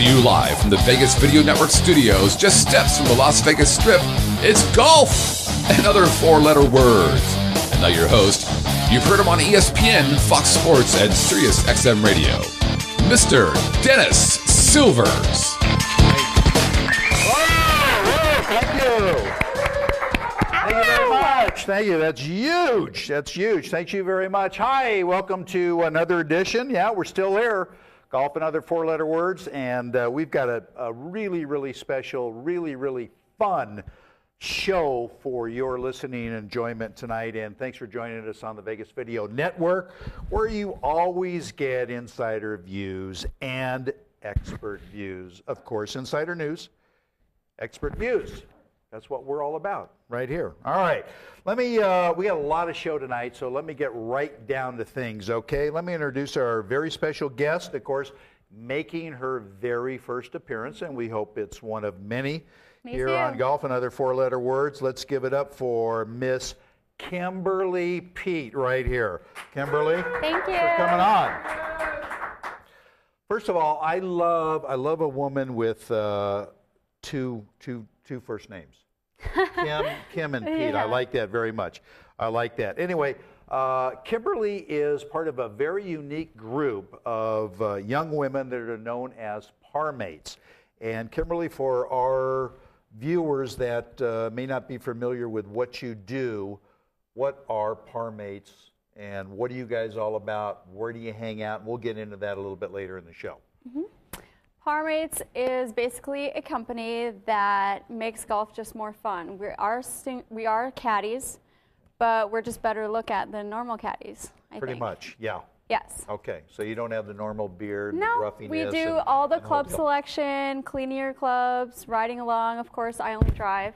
to you live from the Vegas Video Network studios, just steps from the Las Vegas Strip. It's Golf and Other Four-Letter Words. And now your host, you've heard him on ESPN, Fox Sports, and Sirius XM Radio, Mr. Dennis Silvers. Thank you. Thank you very much. Thank you. That's huge. That's huge. Thank you very much. Hi, welcome to another edition. Yeah, we're still there. Golf and Other Four-Letter Words. And we've got a really, really special, really fun show for your listening enjoyment tonight. And thanks for joining us on the Vegas Video Network, where you always get insider views and expert views. Of course, insider news, expert views. That's what we're all about right here. All right. We got a lot of show tonight, so let me get right down to things, okay? Let me introduce our very special guest, of course, making her very first appearance, and we hope it's one of many here on Golf and Other Four-Letter Words. Let's give it up for Miss Kimberly Pete right here. Kimberly, thank you for coming on. First of all, I love a woman with two first names. Kim and Pete. Yeah. I like that very much. I like that. Anyway, Kimberly is part of a very unique group of young women that are known as parmates. And Kimberly, for our viewers that may not be familiar with what you do, what are parmates and what are you guys all about? Where do you hang out? We'll get into that a little bit later in the show. Mm-hmm. Parmates is basically a company that makes golf just more fun. We are caddies, but we're just better to look at than normal caddies, I Pretty think. much, yeah. Yes. Okay, so you don't have the normal beard, no, ruffiness. We do all the club selection, cleaning your clubs, riding along. Of course, I only drive,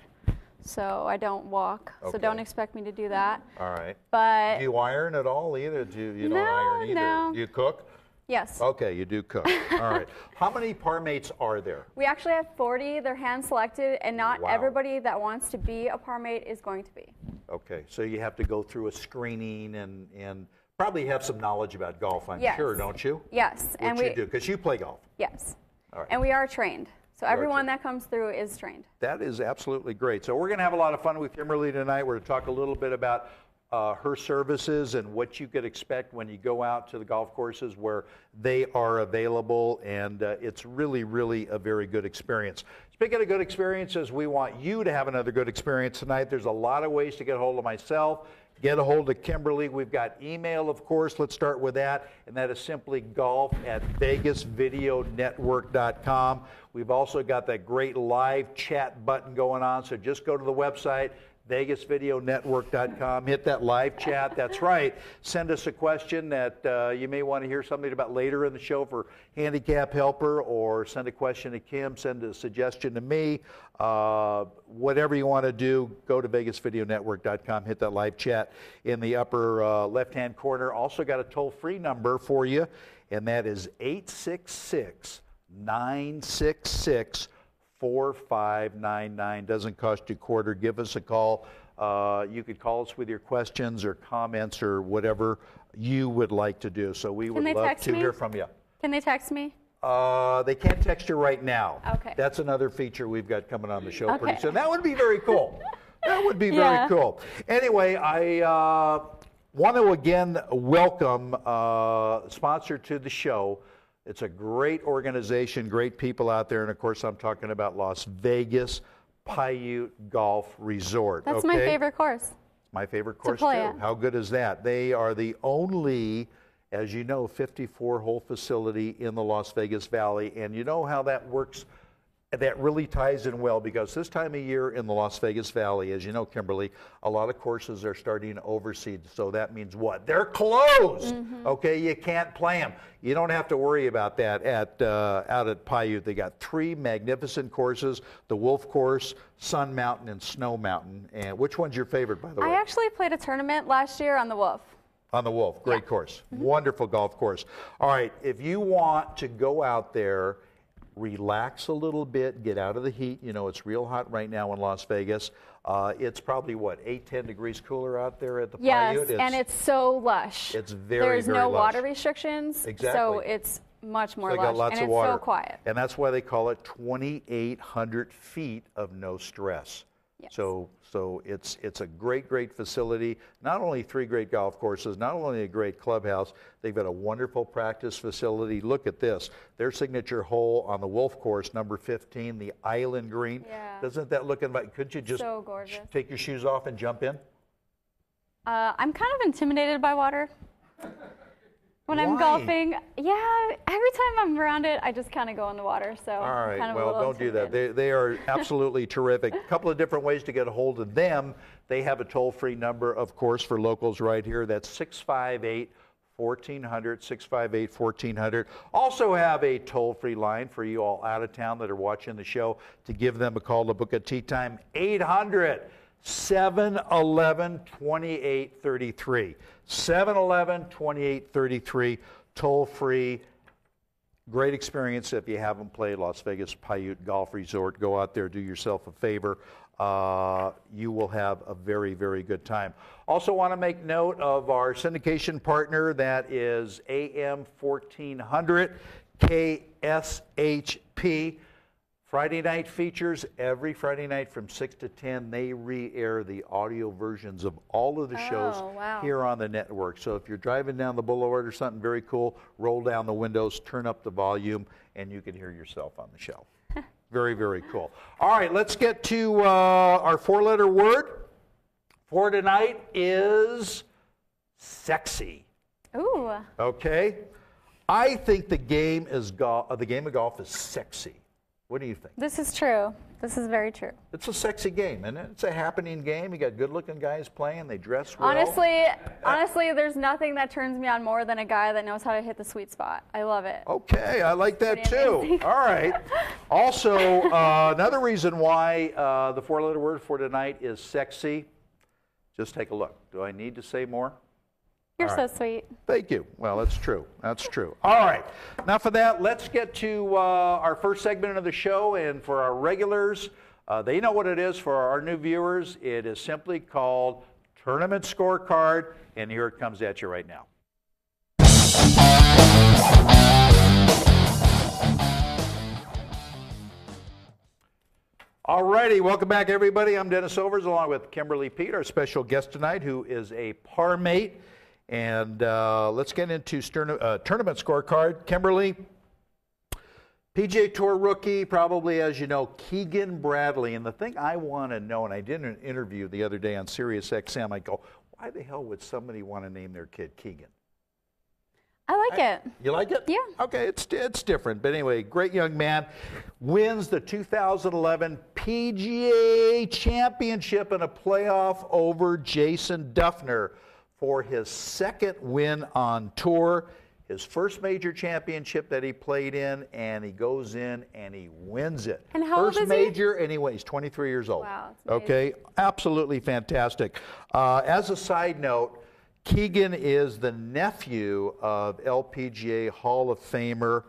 so I don't walk. Okay. So don't expect me to do that. All right. But do you iron at all either? You don't iron either? No. Do you cook? Yes. Okay, you do cook. All right. How many parmates are there? We actually have 40. They're hand-selected, and not everybody that wants to be a parmate is going to be. Okay, so you have to go through a screening and probably have some knowledge about golf, I'm sure, don't you? Yes. What you do, because you play golf. Yes. All right. And we are trained. So everyone that comes through is trained. That is absolutely great. So we're going to have a lot of fun with Kimberly tonight. We're going to talk a little bit about her services and what you could expect when you go out to the golf courses where they are available, and it's really a very good experience. Speaking of good experiences, we want you to have another good experience tonight. There's a lot of ways to get a hold of myself, get a hold of Kimberly. We've got email, of course. Let's start with that, and that is simply golf@vegasvideonetwork.com. We've also got that great live chat button going on, so just go to the website, vegasvideonetwork.com. Hit that live chat. That's right. Send us a question that you may want to hear something about later in the show for Handicap Helper, or send a question to Kim, send a suggestion to me. Whatever you want to do, go to vegasvideonetwork.com. Hit that live chat in the upper left-hand corner. Also got a toll-free number for you, and that is 866-966-4599. Doesn't cost you a quarter. Give us a call. You could call us with your questions or comments or whatever you would like to do. So we would love to hear from you. Can they text me? They can't text you right now. Okay. That's another feature we've got coming on the show pretty soon. That would be very cool. That would be very cool. Anyway, I want to again welcome sponsor to the show. It's a great organization, great people out there, and of course I'm talking about Las Vegas Paiute Golf Resort. That's my favorite course. My favorite course too. How good is that? They are the only, as you know, 54-hole facility in the Las Vegas Valley, and you know how that works. That really ties in well, because this time of year in the Las Vegas Valley, as you know, Kimberly, a lot of courses are starting to overseed. So that means what? They're closed. Mm-hmm. Okay, you can't play them. You don't have to worry about that out at Paiute. They got 3 magnificent courses: the Wolf Course, Sun Mountain, and Snow Mountain. And which one's your favorite, by the way? I actually played a tournament last year on the Wolf. On the Wolf, great course, wonderful golf course. All right, if you want to go out there, relax a little bit, get out of the heat. You know, it's real hot right now in Las Vegas. It's probably, what, 8-10 degrees cooler out there at the Paiute? Yes, and it's so lush. It's very There's no lush. water restrictions, Exactly. so it's Much more So they lush, got lots and of it's water. so quiet. And that's why they call it 2,800 feet of no stress. Yes. So it's a great facility. Not only 3 great golf courses, not only a great clubhouse, they've got a wonderful practice facility. Look at this. Their signature hole on the Wolf course, number 15, the Island Green. Yeah. Doesn't that look like, could you just So gorgeous. take your shoes off and jump in? I'm kind of intimidated by water. When I'm Why? golfing, yeah, every time I'm around it, I just kind of go in the water. So All I'm right, kind of a well, little don't do that. intimidated. They are absolutely terrific. A couple of different ways to get a hold of them. They have a toll-free number, of course, for locals right here. That's 658-1400, 658-1400. Also have a toll-free line for you all out of town that are watching the show to give them a call to book a tee time, 800-711-2833. 711-2833, toll-free. Great experience if you haven't played Las Vegas Paiute Golf Resort. Go out there, do yourself a favor. You will have a very good time. Also want to make note of our syndication partner, that is AM 1400 KSHP. Friday night features every Friday night from 6 to 10. They re-air the audio versions of all of the shows wow. here on the network. So if you're driving down the boulevard or something very cool, roll down the windows, turn up the volume, and you can hear yourself on the show. Very cool. All right, let's get to our 4-letter word for tonight is sexy. Ooh. Okay? I think the game of golf is sexy. What do you think? This is true. This is very true. It's a sexy game, and it's a happening game. You got good-looking guys playing. They dress well. Honestly, there's nothing that turns me on more than a guy that knows how to hit the sweet spot. I love it. Okay, I like that Pretty too. amazing. All right. Also, another reason why the 4-letter word for tonight is sexy. Just take a look. Do I need to say more? You're All so right. sweet. Thank you. Well, that's true. That's true. All right. Enough of that. Let's get to our first segment of the show. And for our regulars, they know what it is. For our new viewers, it is simply called Tournament Scorecard. And here it comes at you right now. All righty, welcome back, everybody. I'm Dennis Overs, along with Kimberly Pete, our special guest tonight, who is a par mate. And let's get into tournament scorecard. Kimberly, PGA Tour rookie, probably, as you know, Keegan Bradley. And the thing I want to know, and I did an interview the other day on Sirius XM, I go, why the hell would somebody want to name their kid Keegan? I like it. You like it? Yeah. Okay, it's different. But anyway, great young man. Wins the 2011 PGA Championship in a playoff over Jason Duffner for his second win on tour. His first major championship that he played in, and he goes in and he wins it. And how old first is he? major, anyway, he's 23 years old. Wow, that's amazing. Okay, absolutely fantastic. As a side note, Keegan is the nephew of LPGA Hall of Famer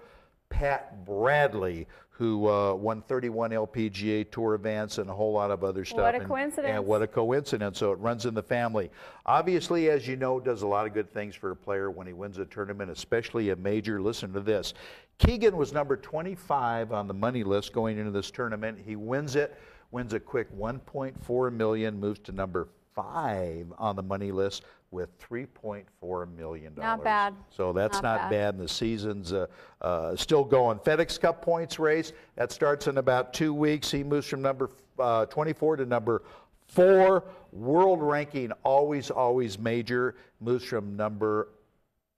Pat Bradley, who won 31 LPGA Tour events and a whole lot of other stuff. What a coincidence. And what a coincidence. So it runs in the family. Obviously, as you know, does a lot of good things for a player when he wins a tournament, especially a major. Listen to this. Keegan was number 25 on the money list going into this tournament. He wins it, wins a quick $1.4 million, moves to number 5 on the money list with $3.4 million. Not bad. So that's not bad. And the season's still going. FedEx Cup points race, that starts in about 2 weeks. He moves from number 24 to number 4. World ranking, always major, moves from number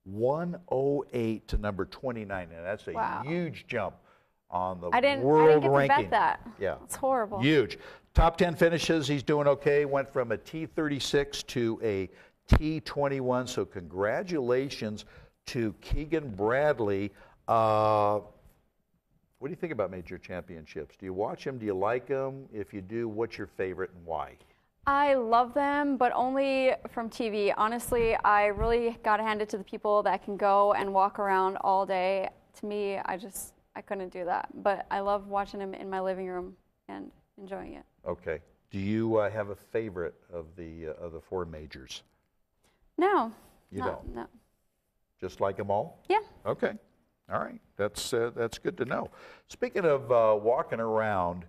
108 to number 29. And that's a huge jump on the world ranking. I didn't get to bet that. Yeah. It's horrible. Huge. Top 10 finishes, he's doing okay. Went from a T36 to a T21. So congratulations to Keegan Bradley. What do you think about major championships? Do you watch them? Do you like them? If you do, what's your favorite and why? I love them, but only from TV. Honestly, I really got to hand it to the people that can go and walk around all day. To me, I couldn't do that. But I love watching them in my living room and enjoying it. Okay. Do you have a favorite of the 4 majors? No. You don't? No. Just like them all? Yeah. Okay. All right, that's good to know. Speaking of walking around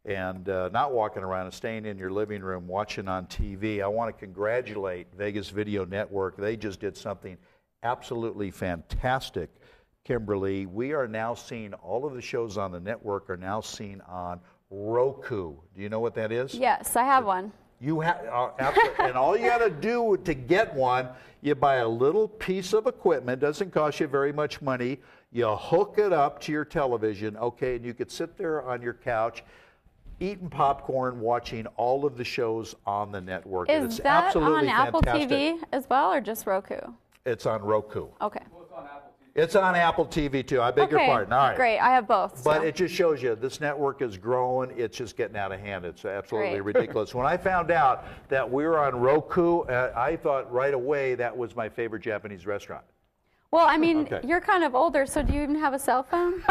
and not walking around and staying in your living room watching on TV, I want to congratulate Vegas Video Network. They just did something absolutely fantastic, Kimberly. We are now seeing all of the shows on the network are now seen on Roku. Do you know what that is? Yes, I have one. You have, and all you got to do to get one, you buy a little piece of equipment. Doesn't cost you very much money. You hook it up to your television, okay, and you could sit there on your couch, eating popcorn, watching all of the shows on the network. Is and it's that absolutely on Apple fantastic. TV as well, or just Roku? It's on Roku. Okay. It's on Apple TV too. I beg your pardon. All right. Great. I have both. But so. it just shows you this network is growing. It's just getting out of hand. It's absolutely ridiculous. When I found out that we were on Roku, I thought right away that was my favorite Japanese restaurant. Well, I mean, you're kind of older, so do you even have a cell phone?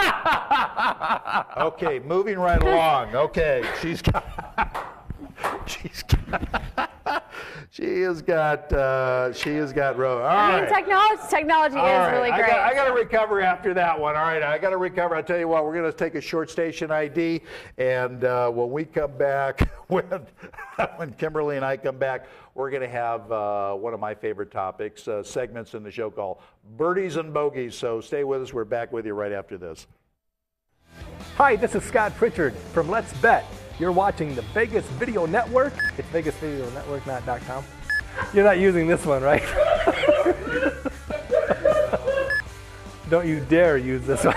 Okay, moving right along. Okay, she has got row. I mean, technology is really great. I got to recover after that one. All right, I got to recover. I tell you what, we're going to take a short station ID, and when we come back, when Kimberly and I come back, we're going to have one of my favorite topics, segments in the show called Birdies and Bogeys. So stay with us. We're back with you right after this. Hi, this is Scott Pritchard from Let's Bet. You're watching the Vegas Video Network. It's Vegas Video Network, not .com. You're not using this one, right? Don't you dare use this one.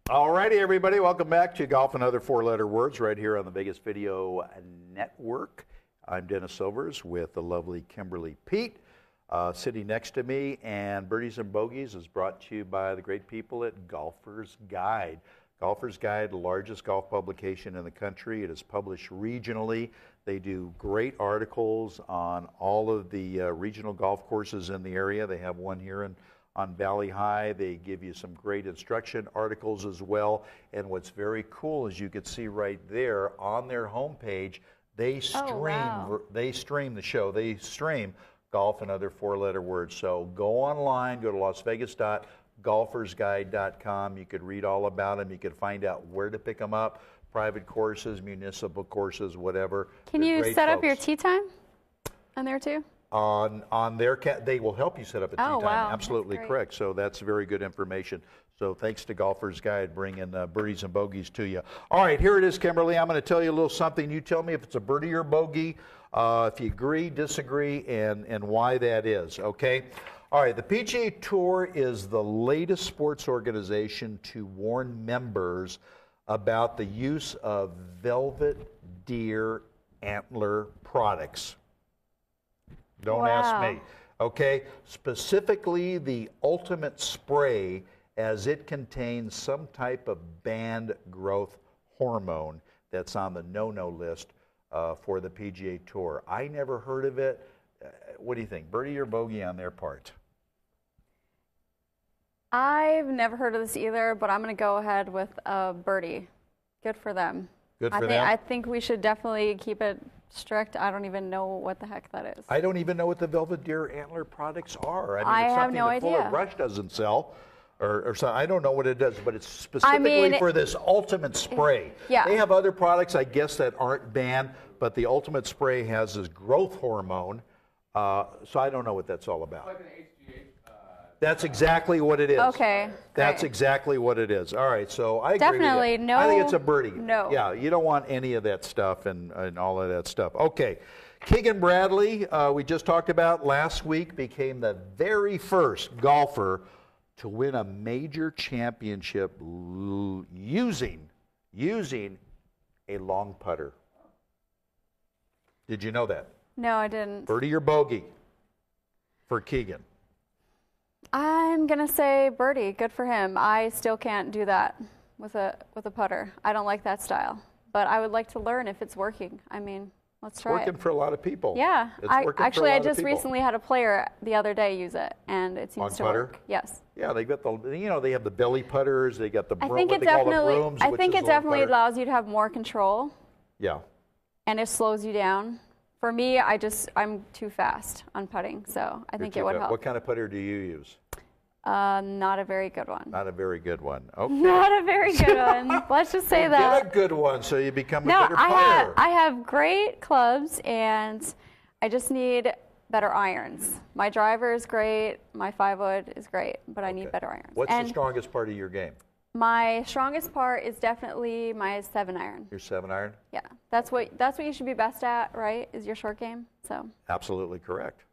Alrighty, everybody, welcome back to Golf and Other Four-Letter Words right here on the Vegas Video Network. I'm Dennis Silvers with the lovely Kimberly Pete sitting next to me, and Birdies and Bogeys is brought to you by the great people at Golfer's Guide. Golfer's Guide, the largest golf publication in the country. It is published regionally. They do great articles on all of the regional golf courses in the area. They have one here on Valley High. They give you some great instruction articles as well. And what's very cool, as you can see right there on their homepage, they stream the show. They stream Golf and Other Four-Letter Words. So go online, go to lasvegas.golfersguide.com. You could read all about them. You could find out where to pick them up, private courses, municipal courses, whatever. Can you set up your tee time on there too? On their they will help you set up a tee time. Wow. Absolutely correct. So that's very good information. So thanks to Golfer's Guide bringing birdies and bogeys to you. All right, here it is, Kimberly. I'm going to tell you a little something. You tell me if it's a birdie or bogey, if you agree, disagree, and why that is, okay? All right, the PGA Tour is the latest sports organization to warn members about the use of velvet deer antler products. Don't ask me. Okay, specifically the Ultimate Spray, as it contains some type of band growth hormone that's on the no-no list for the PGA Tour. I never heard of it. What do you think, birdie or bogey on their part? I've never heard of this either, but I'm going to go ahead with a birdie. Good for them. Good for them? I think we should definitely keep it strict. I don't even know what the heck that is. I don't even know what the velvet deer antler products are. I it's have no something that idea. Fuller Brush doesn't sell. Or something. I don't know what it does, but it's specifically for this Ultimate Spray. Yeah. They have other products, I guess, that aren't banned, but the Ultimate Spray has this growth hormone, so I don't know what that's all about. It's like an HGH. That's exactly what it is. Okay. That's great. exactly what it is. All right, so I agree Definitely with you. no. I think it's a birdie. No. Yeah, you don't want any of that stuff and all of that stuff. Okay. Keegan Bradley, we just talked about last week, became the very first golfer to win a major championship using a long putter. Did you know that? No, I didn't. Birdie or bogey for Keegan? I'm going to say birdie. Good for him. I still can't do that with a putter. I don't like that style. But I would like to learn if it's working. I mean, Let's try working it. for a lot of people. Yeah. I just recently recently had a player the other day use it, and it seems to work. Yes. Yeah, they got the, they have the belly putters, they got the I think it definitely allows you to have more control. Yeah. And it slows you down. For me, I'm too fast on putting, so I think it would help. What kind of putter do you use? Not a very good one. Not a very good one. Okay. Not a very good one. Let's just say that. Get a good one so you become a better player. I have great clubs, and I just need better irons. My driver is great. My 5-wood is great, but I need better irons. What's the strongest part of your game? My strongest part is definitely my 7-iron. Your 7-iron? Yeah, that's what you should be best at, right? Is your short game. So. Absolutely correct.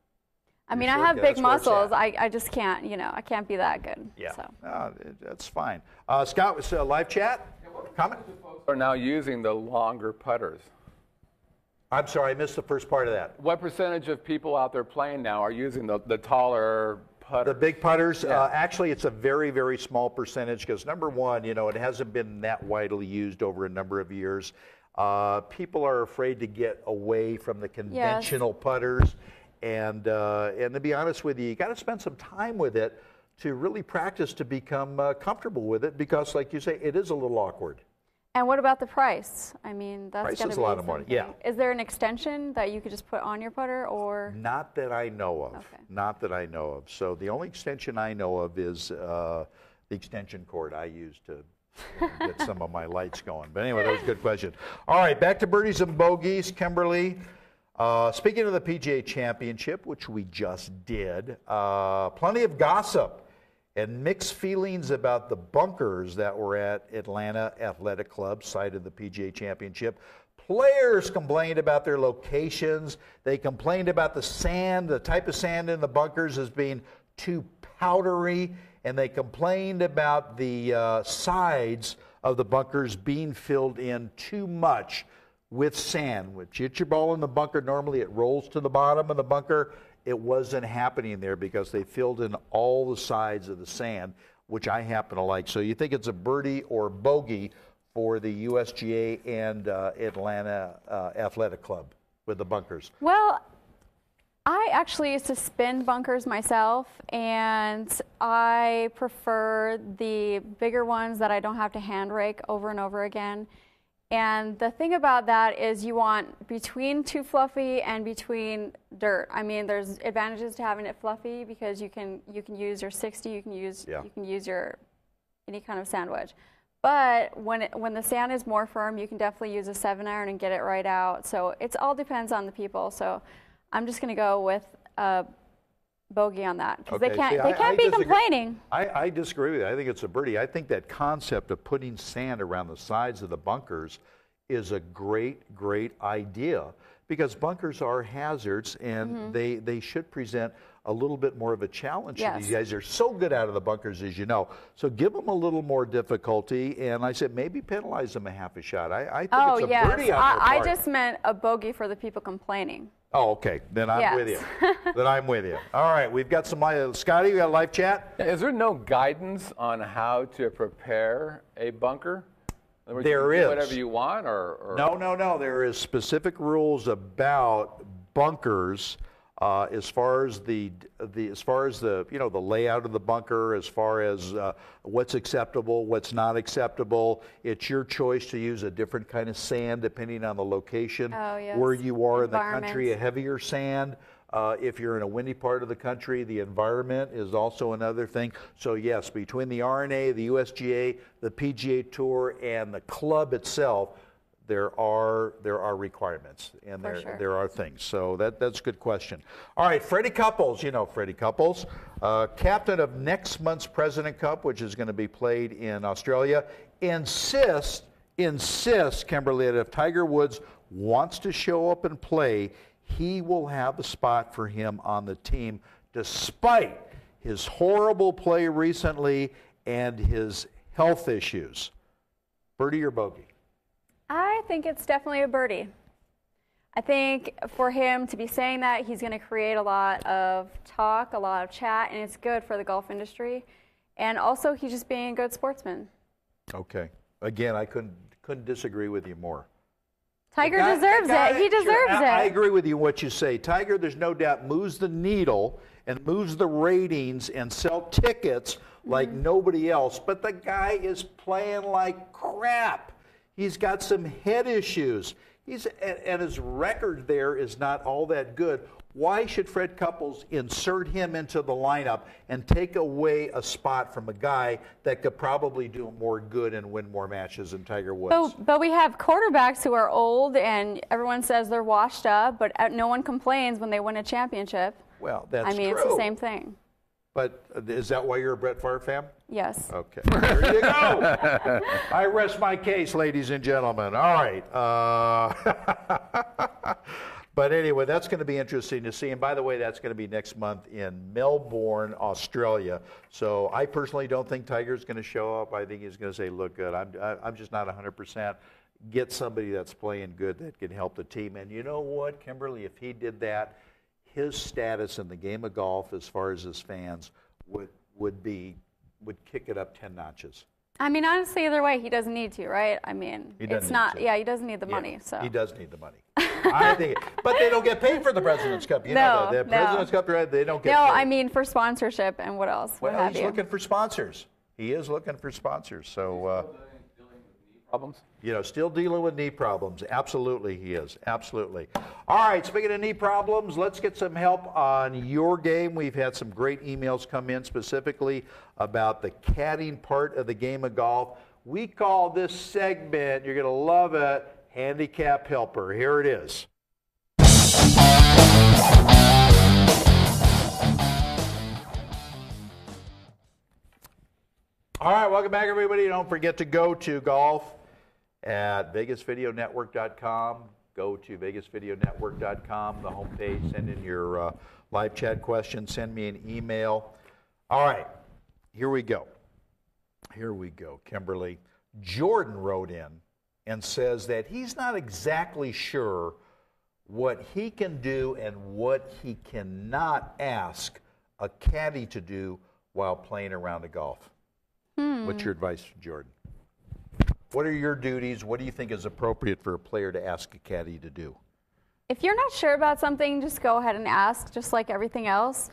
I mean, I have big muscles. I just can't, I can't be that good. Yeah, so. That's fine. Scott, was live chat? Comment? Folks are now using the longer putters. I'm sorry, I missed the first part of that. What percentage of people out there playing now are using the taller putters? The big putters? Yeah. Actually, it's a very, very small percentage because, number one, it hasn't been that widely used over a number of years. People are afraid to get away from the conventional putters. And to be honest with you got to spend some time with it to really practice to become comfortable with it because, like you say, it is a little awkward. And what about the price? I mean, that's price is a lot of money. Yeah. Is there an extension that you could just put on your putter, or? Not that I know of. Okay. Not that I know of. So the only extension I know of is the extension cord I use to get some of my lights going. But anyway, that was a good question. All right, back to birdies and bogeys, Kimberly. Speaking of the PGA Championship, which we just did, plenty of gossip and mixed feelings about the bunkers that were at Atlanta Athletic Club, site of the PGA Championship. Players complained about their locations. They complained about the sand, the type of sand in the bunkers as being too powdery, and they complained about the sides of the bunkers being filled in too much with sand. When you hit your ball in the bunker, normally it rolls to the bottom of the bunker. It wasn't happening there because they filled in all the sides of the sand, which I happen to like. So you think it's a birdie or bogey for the USGA and Atlanta Athletic Club with the bunkers? Well, I actually used to spin bunkers myself, and I prefer the bigger ones that I don't have to hand rake over and over again. And the thing about that is you want between too fluffy and between dirt. I mean, there's advantages to having it fluffy because you can use your 60, you can use your any kind of sand wedge. But when the sand is more firm, you can definitely use a 7-iron and get it right out. So it all depends on the people. So I'm just going to go with a bogey on that because they can't be complaining. I disagree with you. I think it's a birdie. I think that concept of putting sand around the sides of the bunkers is a great idea because bunkers are hazards and they should present a little bit more of a challenge to these guys. They're so good out of the bunkers, as you know. So give them a little more difficulty, and I said maybe penalize them a half a shot. I think it's a birdie on their part. I just meant a bogey for the people complaining. Oh, okay. Then I'm with you. Then I'm with you. All right. We've got some Scotty, you got a live chat? Is there no guidance on how to prepare a bunker? In other words, there you is. do whatever you want, or No. There is specific rules about bunkers as far as the layout of the bunker, as far as what's acceptable, what's not acceptable. It's your choice to use a different kind of sand depending on the location where you are in the country. A heavier sand. If you're in a windy part of the country, the environment is also another thing. So yes, between the R&A, the USGA, the PGA Tour, and the club itself, there are requirements and there are things. So that's a good question. All right, Freddie Couples, Freddie Couples, captain of next month's President Cup, which is going to be played in Australia, insists, Kimberly, that if Tiger Woods wants to show up and play, he will have a spot for him on the team, despite his horrible play recently and his health issues. Birdie or bogey? I think it's definitely a birdie. I think for him to be saying that, he's going to create a lot of talk, a lot of chat, and it's good for the golf industry. And also, he's just being a good sportsman. Okay. Again, I couldn't disagree with you more. Tiger deserves it. He deserves it. I agree with you what you say. Tiger, there's no doubt, moves the needle and moves the ratings and sell tickets like nobody else. But the guy is playing like crap. He's got some head issues. And his record there is not all that good. Why should Fred Couples insert him into the lineup and take away a spot from a guy that could probably do more good and win more matches than Tiger Woods? But we have quarterbacks who are old, and everyone says they're washed up, but no one complains when they win a championship. Well, that's true. It's the same thing. But is that why you're a Brett Favre fan? Yes. Okay. There you go. I rest my case, ladies and gentlemen. All right. But anyway, that's going to be interesting to see. And by the way, that's going to be next month in Melbourne, Australia. So I personally don't think Tiger's going to show up. I think he's going to say, look good. I'm just not 100%. Get somebody that's playing good that can help the team. And you know what, Kimberly, if he did that, his status in the game of golf as far as his fans would kick it up 10 notches. I mean, honestly, either way, he doesn't need to, right? I mean, it's not. Yeah, he doesn't need the money. So he does need the money. I think, but they don't get paid for the President's Cup. You know that. The President's Cup, they don't get paid. No, I mean for sponsorship and what else? Well, he's looking for sponsors. He is looking for sponsors. So, Problems? Still dealing with knee problems. Absolutely, he is. Absolutely. All right, speaking of knee problems, let's get some help on your game. We've had some great emails come in specifically about the caddying part of the game of golf. We call this segment, you're going to love it, Handicap Helper. Here it is. All right, welcome back, everybody. Don't forget to go to golf at VegasVideoNetwork.com. Go to VegasVideoNetwork.com, the homepage. Send in your live chat questions. Send me an email. All right, here we go. Here we go, Kimberly. Jordan wrote in and says that he's not exactly sure what he can do and what he cannot ask a caddy to do while playing around a golf. What's your advice, Jordan? What are your duties? What do you think is appropriate for a player to ask a caddy to do? If you're not sure about something, just go ahead and ask, just like everything else.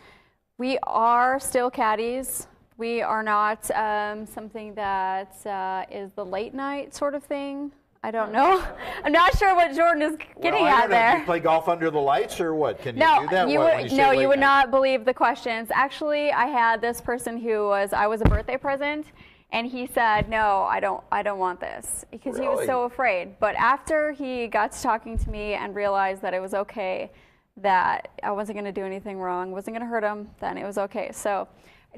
We are still caddies. We are not something that is the late night sort of thing. I don't know. I'm not sure what Jordan is getting at there. Do you play golf under the lights or what? Can you do that? You would not believe the questions. Actually, I had this person I was a birthday present, and he said, no, I don't want this, because he was so afraid. But after he got to talking to me and realized that it was okay, that I wasn't going to do anything wrong, wasn't going to hurt him, then it was okay. So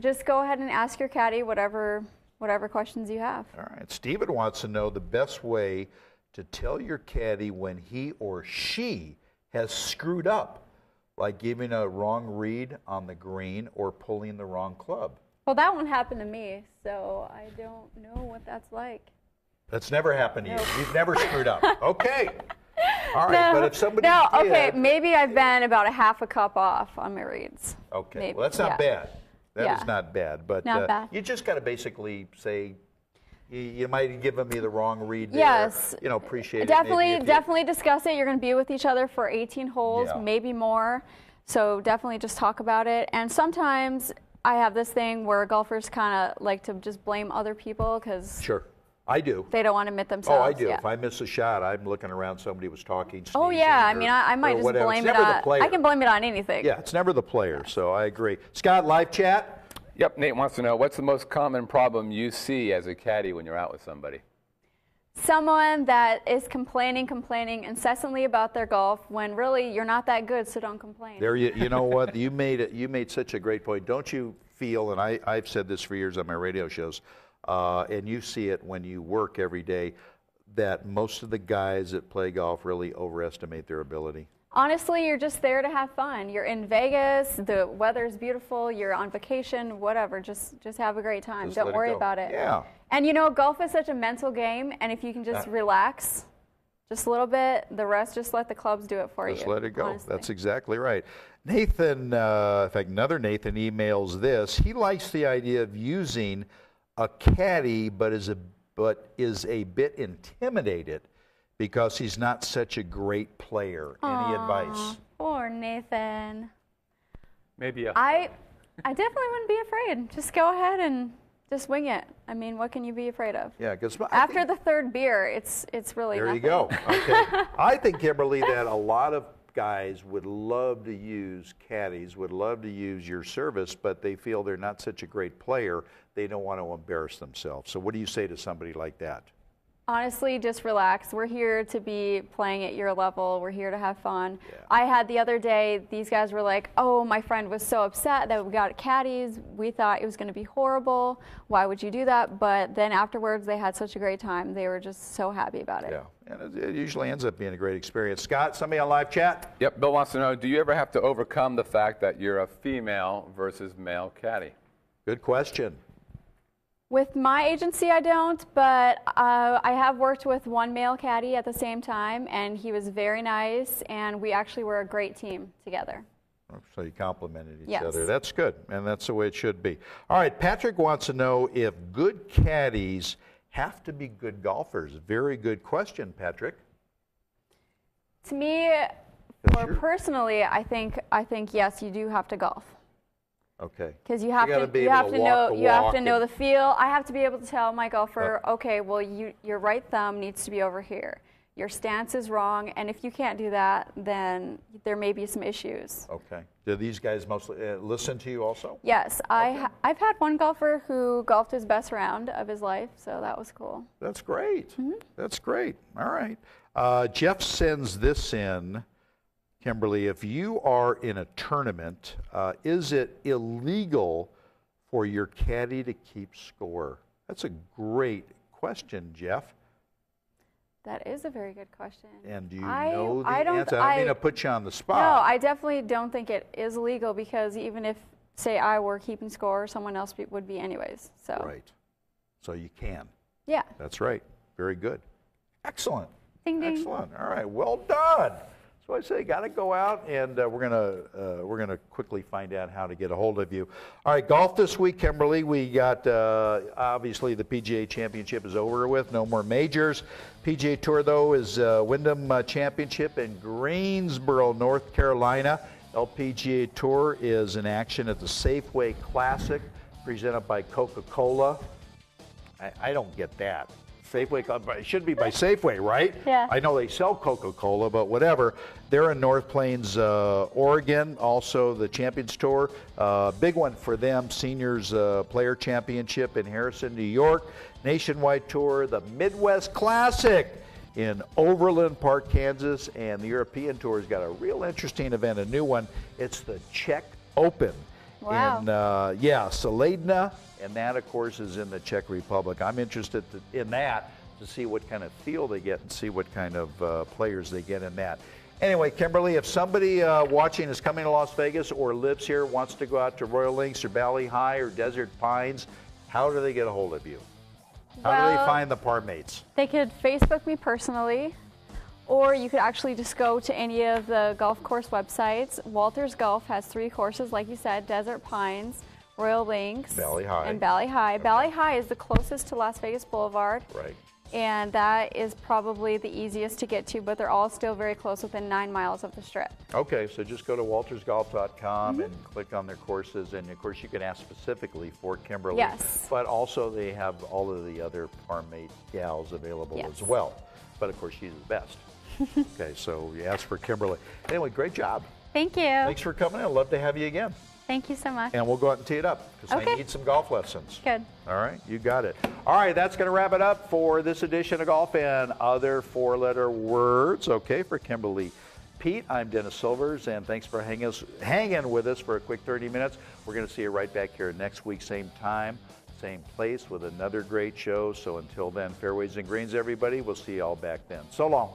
just go ahead and ask your caddy whatever questions you have. All right. Steven wants to know the best way to tell your caddy when he or she has screwed up, like giving a wrong read on the green or pulling the wrong club. Well, that one happened to me, so I don't know what that's like. That's never happened to you. You've never screwed up. Okay. All right, but if somebody did, okay, maybe I've been about a half a cup off on my reads. Okay, maybe. Well, that's not bad. That is not bad. But not bad. You just got to basically say, you might give me the wrong read there. Yes. Appreciate it. Definitely discuss it. You're going to be with each other for 18 holes, maybe more. So definitely just talk about it. And sometimes I have this thing where golfers kind of like to just blame other people because I do. They don't want to admit themselves. Oh, I do. Yeah. If I miss a shot, I'm looking around, somebody was talking, sneezing, I might just blame it on. I can blame it on anything. Yeah, it's never the player, so I agree. Scott, live chat? Yep, Nate wants to know, what's the most common problem you see as a caddy when you're out with somebody? Someone that is complaining incessantly about their golf when really you're not that good, so don't complain. There, you know what? You made such a great point. Don't you feel, and I've said this for years on my radio shows, and you see it when you work every day, that most of the guys that play golf really overestimate their ability? Honestly, you're just there to have fun. You're in Vegas, the weather's beautiful, you're on vacation, whatever. Just have a great time. Don't worry about it. Yeah. And golf is such a mental game, and if you can just relax just a little bit, the rest, just let the clubs do it for you. Just let it go. Honestly. That's exactly right. Nathan, in fact, another Nathan emails this. He likes the idea of using a caddy, but is a bit intimidated Because he's not such a great player. Any advice? Poor Nathan. Maybe a I definitely wouldn't be afraid. Just go ahead and just wing it. I mean, what can you be afraid of? Yeah, because after the third beer, it's really there nothing. you go. Okay. I think, Kimberly, that a lot of guys would love to use caddies, would love to use your service, but they feel they're not such a great player. They don't want to embarrass themselves. So what do you say to somebody like that? Honestly, just relax. We're here to be playing at your level. We're here to have fun. Yeah. I had the other day, these guys were like, oh, my friend was so upset that we got caddies. We thought it was going to be horrible. Why would you do that? But then afterwards, they had such a great time. They were just so happy about it. Yeah, and it usually ends up being a great experience. Scott, somebody on live chat? Yep, Bill wants to know, do you ever have to overcome the fact that you're a female versus male caddy? Good question. With my agency, I don't, but I have worked with one male caddy at the same time, and he was very nice, and we actually were a great team together. So you complimented each Yes. other. That's good, and that's the way it should be. All right, Patrick wants to know if good caddies have to be good golfers. Very good question, Patrick. To me, personally, I think yes, you do have to golf. Okay. Because you have to know the feel. I have to be able to tell my golfer, okay, well, your right thumb needs to be over here. Your stance is wrong, and if you can't do that, then there may be some issues. Okay. Do these guys mostly listen to you also? Yes, I've had one golfer who golfed his best round of his life, so that was cool. That's great. That's great. All right. Jeff sends this in. Kimberly, if you are in a tournament, is it illegal for your caddy to keep score? That's a great question, Jeff. That is a very good question. And do you know the answer? I don't mean to put you on the spot. No, I definitely don't think it is illegal because even if, say, I were keeping score, someone else would be anyways. So. Right. So you can. Yeah. That's right. Very good. Excellent. Ding, ding. Excellent. All right. Well done. So I say, got to go out, and we're gonna quickly find out how to get a hold of you. All right, golf this week, Kimberly. We got obviously the PGA Championship is over with, no more majors. PGA Tour though is Wyndham Championship in Greensboro, North Carolina. LPGA Tour is in action at the Safeway Classic, presented by Coca-Cola. I don't get that. Safeway, it should be by Safeway, right? Yeah. I know they sell Coca-Cola, but whatever. They're in North Plains, Oregon. Also, the Champions Tour, big one for them. Seniors Player Championship in Harrison, New York. Nationwide Tour, the Midwest Classic in Overland Park, Kansas, and the European Tour has got a real interesting event, a new one. It's the Czech Open. Wow. In Saledna. And that, of course, is in the Czech Republic. I'm interested in that to see what kind of feel they get and see what kind of players they get in that. Anyway, Kimberly, if somebody watching is coming to Las Vegas or lives here, wants to go out to Royal Links or Valley High or Desert Pines, how do they get a hold of you? How do they find the par mates? They could Facebook me personally, or you could actually just go to any of the golf course websites. Walters Golf has 3 courses, like you said, Desert Pines, Royal Links, Valley High. and Valley High. Okay. Valley High is the closest to Las Vegas Boulevard. Right. And that is probably the easiest to get to, but they're all still very close, within 9 miles of the strip. Okay, so just go to waltersgolf.com and click on their courses, and of course you can ask specifically for Kimberly. Yes. But also they have all of the other par mate gals available as well. But of course she's the best. Okay, so you ask for Kimberly. Anyway, great job. Thank you. Thanks for coming in. I'd love to have you again. Thank you so much. And we'll go out and tee it up because I need some golf lessons. Good. All right, you got it. All right, that's going to wrap it up for this edition of Golf and Other Four-Letter Words. Okay, for Kimberly Pete, I'm Dennis Silvers, and thanks for hanging with us for a quick 30 minutes. We're going to see you right back here next week, same time, same place, with another great show. So until then, fairways and greens, everybody. We'll see you all back then. So long.